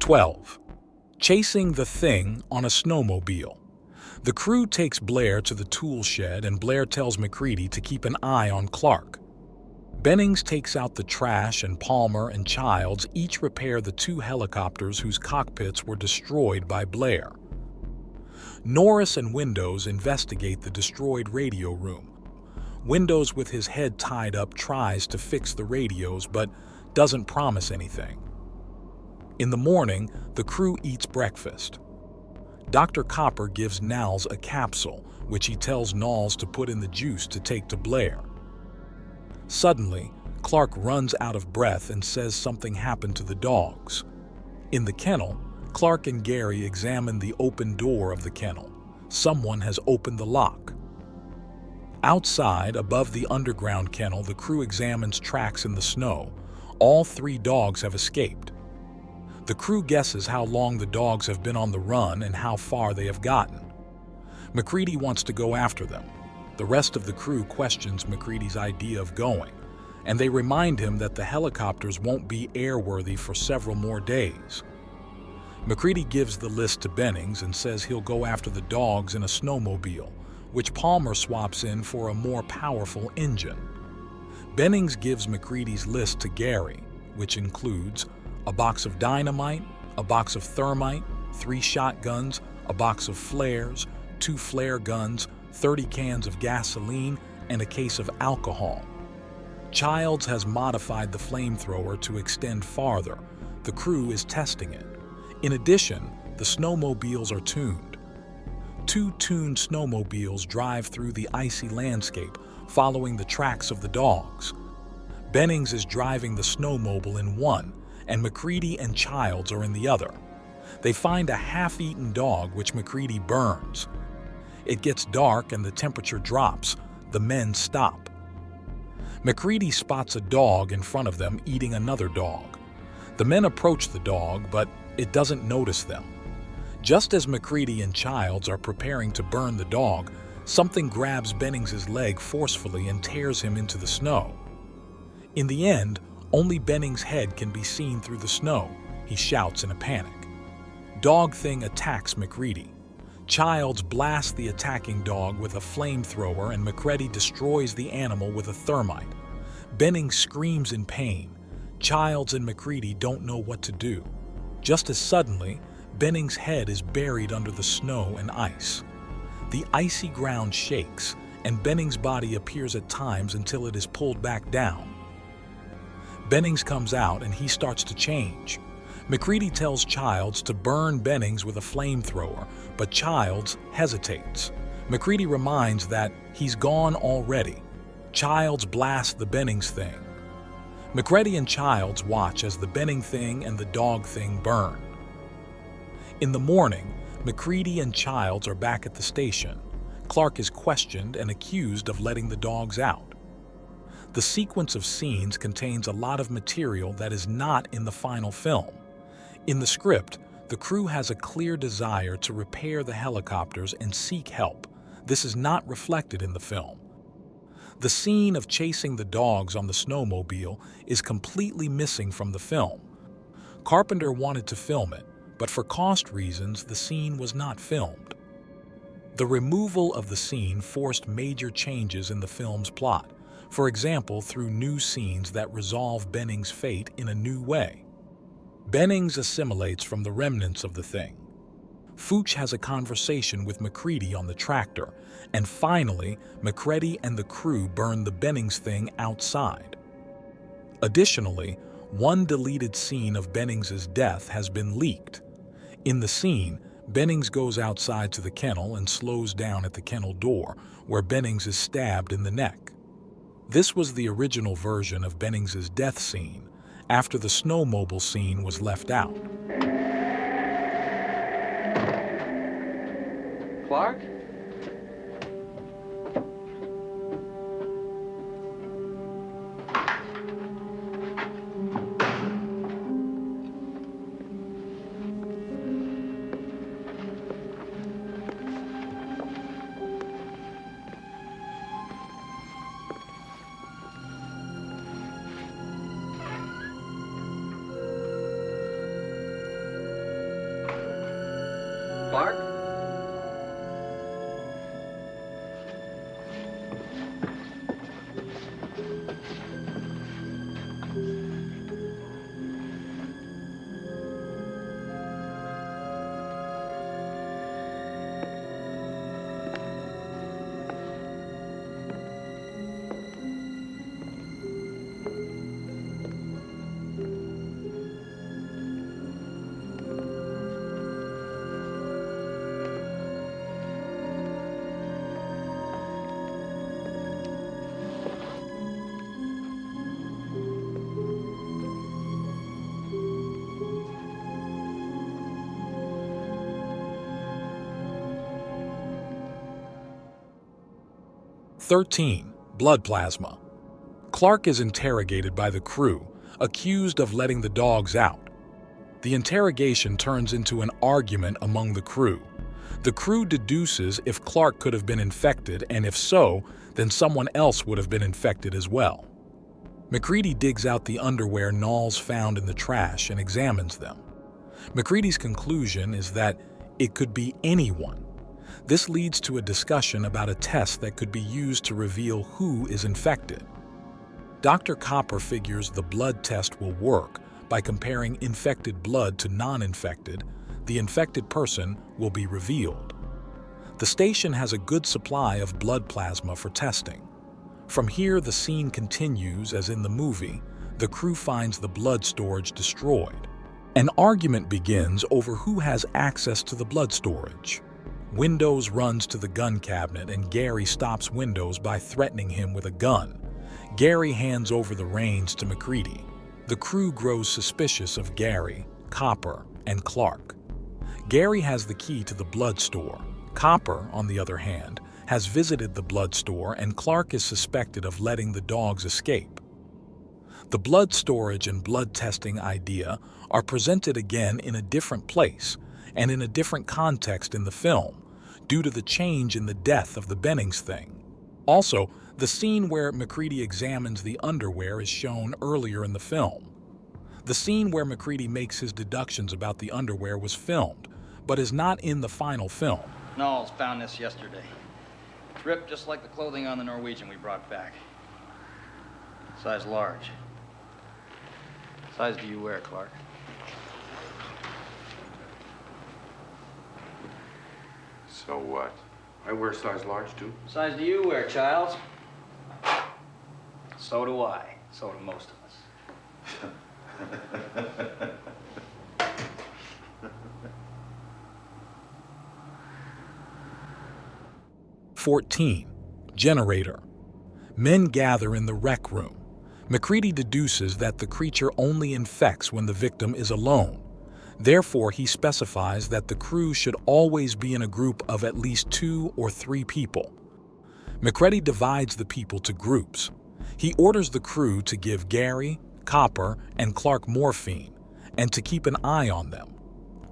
12. Chasing the Thing on a Snowmobile. The crew takes Blair to the tool shed and Blair tells MacReady to keep an eye on Clark. Bennings takes out the trash and Palmer and Childs each repair the two helicopters whose cockpits were destroyed by Blair. Norris and Windows investigate the destroyed radio room. Windows, with his head tied up, tries to fix the radios but doesn't promise anything. In the morning, the crew eats breakfast. Dr. Copper gives Nals a capsule, which he tells Knowles to put in the juice to take to Blair. Suddenly, Clark runs out of breath and says something happened to the dogs. In the kennel, Clark and Gary examine the open door of the kennel. Someone has opened the lock. Outside, above the underground kennel, the crew examines tracks in the snow. All 3 dogs have escaped. The crew guesses how long the dogs have been on the run and how far they have gotten. MacReady wants to go after them. The rest of the crew questions MacReady's idea of going, and they remind him that the helicopters won't be airworthy for several more days. MacReady gives the list to Bennings and says he'll go after the dogs in a snowmobile, which Palmer swaps in for a more powerful engine. Bennings gives MacReady's list to Gary, which includes a box of dynamite, a box of thermite, 3 shotguns, a box of flares, 2 flare guns, 30 cans of gasoline, and a case of alcohol. Childs has modified the flamethrower to extend farther. The crew is testing it. In addition, the snowmobiles are tuned. 2 tuned snowmobiles drive through the icy landscape, following the tracks of the dogs. Bennings is driving the snowmobile in one, and MacReady and Childs are in the other. They find a half-eaten dog which MacReady burns. It gets dark and the temperature drops. The men stop. MacReady spots a dog in front of them eating another dog. The men approach the dog, but it doesn't notice them. Just as MacReady and Childs are preparing to burn the dog, something grabs Bennings' leg forcefully and tears him into the snow. In the end, only Bennings' head can be seen through the snow. He shouts in a panic. Dog Thing attacks MacReady. Childs blasts the attacking dog with a flamethrower and MacReady destroys the animal with a thermite. Bennings screams in pain. Childs and MacReady don't know what to do. Just as suddenly, Bennings' head is buried under the snow and ice. The icy ground shakes, and Bennings' body appears at times until it is pulled back down. Bennings comes out and he starts to change. MacReady tells Childs to burn Bennings with a flamethrower, but Childs hesitates. MacReady reminds that he's gone already. Childs blasts the Bennings Thing. MacReady and Childs watch as the Benning Thing and the Dog Thing burn. In the morning, MacReady and Childs are back at the station. Clark is questioned and accused of letting the dogs out. The sequence of scenes contains a lot of material that is not in the final film. In the script, the crew has a clear desire to repair the helicopters and seek help. This is not reflected in the film. The scene of chasing the dogs on the snowmobile is completely missing from the film. Carpenter wanted to film it, but for cost reasons, the scene was not filmed. The removal of the scene forced major changes in the film's plot, for example, through new scenes that resolve Bennings' fate in a new way. Bennings assimilates from the remnants of the Thing. Fuchs has a conversation with MacReady on the tractor, and finally, MacReady and the crew burn the Bennings Thing outside. Additionally, one deleted scene of Bennings' death has been leaked. In the scene, Bennings goes outside to the kennel and slows down at the kennel door, where Bennings is stabbed in the neck. This was the original version of Bennings' death scene, after the snowmobile scene was left out. Clark? 13. Blood plasma. Clark is interrogated by the crew, accused of letting the dogs out. The interrogation turns into an argument among the crew. The crew deduces if Clark could have been infected, and if so, then someone else would have been infected as well. MacReady digs out the underwear Knowles found in the trash and examines them. MacReady's conclusion is that it could be anyone. This leads to a discussion about a test that could be used to reveal who is infected. Dr. Copper figures the blood test will work by comparing infected blood to non-infected. The infected person will be revealed. The station has a good supply of blood plasma for testing. From here, the scene continues as in the movie. The crew finds the blood storage destroyed. An argument begins over who has access to the blood storage. Windows runs to the gun cabinet and Gary stops Windows by threatening him with a gun. Gary hands over the reins to MacReady. The crew grows suspicious of Gary, Copper, and Clark. Gary has the key to the blood store. Copper, on the other hand, has visited the blood store, and Clark is suspected of letting the dogs escape. The blood storage and blood testing idea are presented again in a different place and in a different context in the film, due to the change in the death of the Bennings thing. Also, the scene where MacReady examines the underwear is shown earlier in the film. The scene where MacReady makes his deductions about the underwear was filmed, but is not in the final film. Knowles found this yesterday. It's ripped just like the clothing on the Norwegian we brought back. Size large. Size do you wear, Clark? So what? I wear size large, too. Size do you wear, Childs? So do I. So do most of us. 14. Generator. Men gather in the rec room. MacReady deduces that the creature only infects when the victim is alone. Therefore, he specifies that the crew should always be in a group of at least 2 or 3 people. MacReady divides the people to groups. He orders the crew to give Gary, Copper, and Clark morphine, and to keep an eye on them.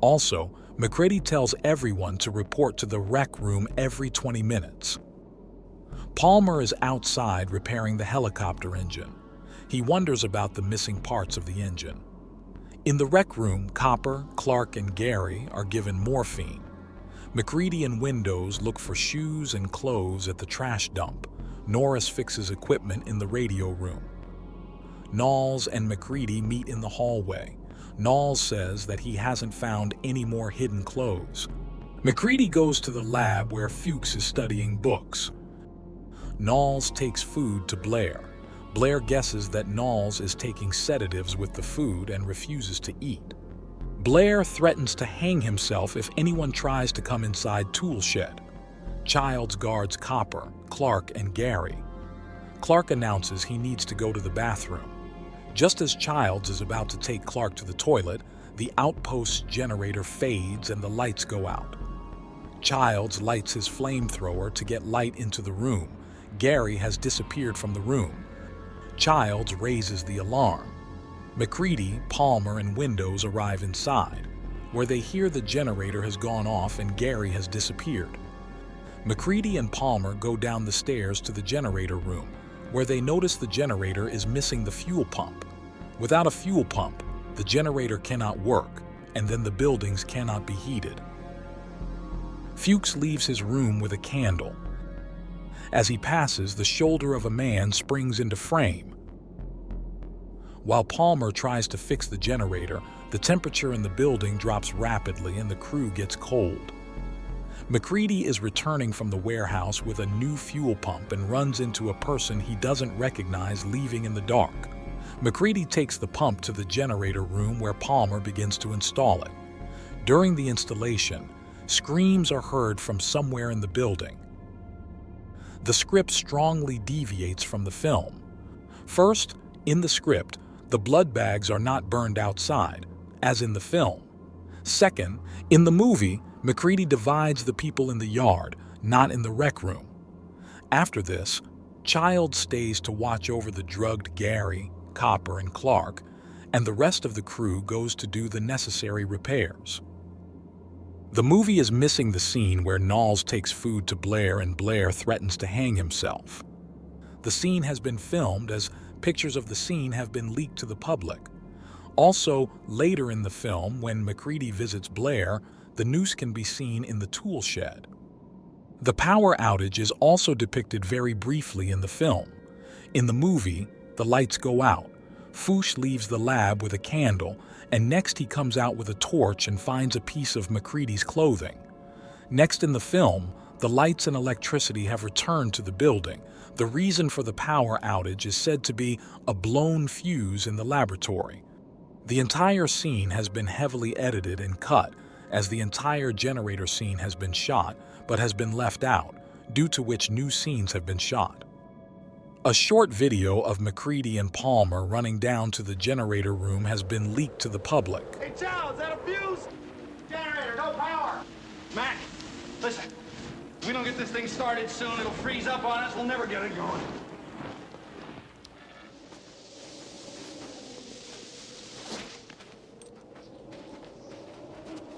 Also, MacReady tells everyone to report to the rec room every 20 minutes. Palmer is outside repairing the helicopter engine. He wonders about the missing parts of the engine. In the rec room, Copper, Clark, and Gary are given morphine. MacReady and Windows look for shoes and clothes at the trash dump. Norris fixes equipment in the radio room. Knowles and MacReady meet in the hallway. Knowles says that he hasn't found any more hidden clothes. MacReady goes to the lab where Fuchs is studying books. Knowles takes food to Blair. Blair guesses that Knowles is taking sedatives with the food and refuses to eat. Blair threatens to hang himself if anyone tries to come inside tool shed. Childs guards Copper, Clark, and Gary. Clark announces he needs to go to the bathroom. Just as Childs is about to take Clark to the toilet, the outpost's generator fades and the lights go out. Childs lights his flamethrower to get light into the room. Gary has disappeared from the room. Childs raises the alarm. MacReady, Palmer, and Windows arrive inside, where they hear the generator has gone off and Gary has disappeared. MacReady and Palmer go down the stairs to the generator room, where they notice the generator is missing the fuel pump. Without a fuel pump, the generator cannot work, and then the buildings cannot be heated. Fuchs leaves his room with a candle. As he passes, the shoulder of a man springs into frame. While Palmer tries to fix the generator, the temperature in the building drops rapidly and the crew gets cold. MacReady is returning from the warehouse with a new fuel pump and runs into a person he doesn't recognize leaving in the dark. MacReady takes the pump to the generator room where Palmer begins to install it. During the installation, screams are heard from somewhere in the building. The script strongly deviates from the film. First, in the script, the blood bags are not burned outside, as in the film. Second, in the movie, MacReady divides the people in the yard, not in the rec room. After this, Child stays to watch over the drugged Gary, Copper, and Clark, and the rest of the crew goes to do the necessary repairs. The movie is missing the scene where Knowles takes food to Blair and Blair threatens to hang himself. The scene has been filmed as pictures of the scene have been leaked to the public. Also, later in the film, when MacReady visits Blair, the noose can be seen in the tool shed. The power outage is also depicted very briefly in the film. In the movie, the lights go out. Fouche leaves the lab with a candle, and next he comes out with a torch and finds a piece of MacReady's clothing. Next in the film, the lights and electricity have returned to the building. The reason for the power outage is said to be a blown fuse in the laboratory. The entire scene has been heavily edited and cut, as the entire generator scene has been shot, but has been left out, due to which new scenes have been shot. A short video of MacReady and Palmer running down to the generator room has been leaked to the public. Hey, Chow, is that a fuse? Generator, no power. Mac, listen. If we don't get this thing started soon, it'll freeze up on us. We'll never get it going.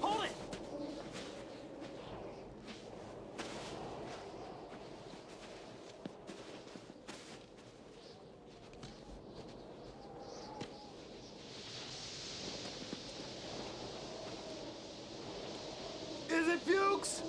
Hold it! Is it Fuchs?